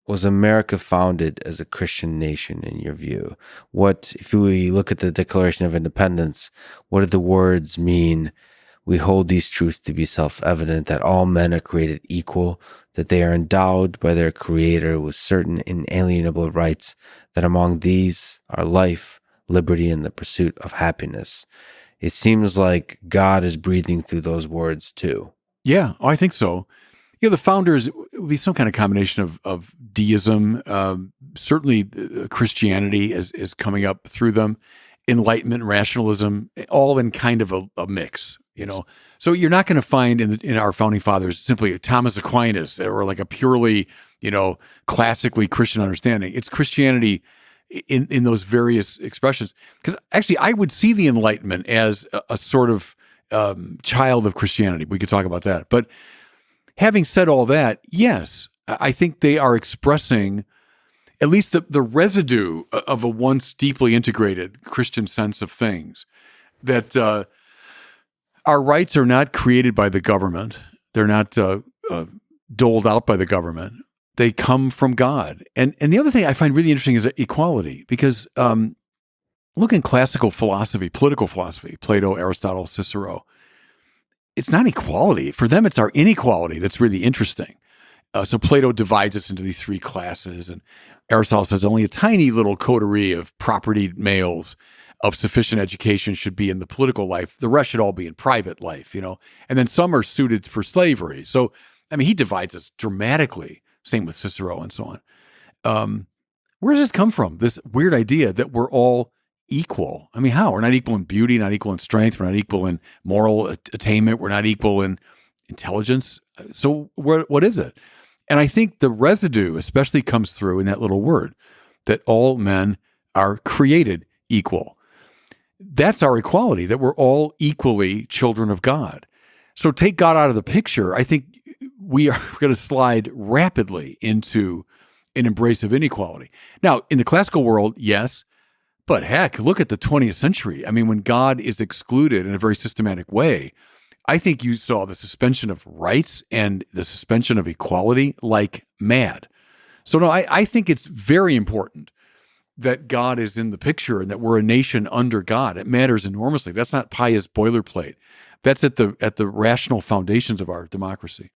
was America founded as a Christian nation in your view? What, if we look at the Declaration of Independence, what do the words mean? We hold these truths to be self-evident, that all men are created equal, that they are endowed by their Creator with certain inalienable rights, that among these are life, liberty, and the pursuit of happiness. It seems like God is breathing through those words too. Yeah, I think so. The founders would be some kind of combination of deism, certainly Christianity is coming up through them, Enlightenment, rationalism, all in kind of a mix. So you're not going to find in our founding fathers simply a Thomas Aquinas or like a purely, classically Christian understanding. It's Christianity in those various expressions. Because actually, I would see the Enlightenment as a sort of child of Christianity. We could talk about that. But having said all that, yes, I think they are expressing at least the residue of a once deeply integrated Christian sense of things, that our rights are not created by the government. They're not doled out by the government. They come from God. And the other thing I find really interesting is equality, because look in classical philosophy, political philosophy, Plato, Aristotle, Cicero. It's not equality. For them, it's our inequality that's really interesting. So Plato divides us into these three classes, and Aristotle says only a tiny little coterie of propertied males of sufficient education should be in the political life. The rest should all be in private life, And then some are suited for slavery. So, he divides us dramatically. Same with Cicero and so on. Where does this come from? This weird idea that we're all equal. How? We're not equal in beauty, not equal in strength. We're not equal in moral attainment. We're not equal in intelligence. So what is it? And I think the residue especially comes through in that little word, that all men are created equal. That's our equality, that we're all equally children of God. So take God out of the picture, I think we are going to slide rapidly into an embrace of inequality. Now, in the classical world, yes, but heck, look at the 20th century. When God is excluded in a very systematic way, I think you saw the suspension of rights and the suspension of equality like mad. So no, I think it's very important that God is in the picture and that we're a nation under God. It matters enormously. That's not pious boilerplate. That's at the rational foundations of our democracy.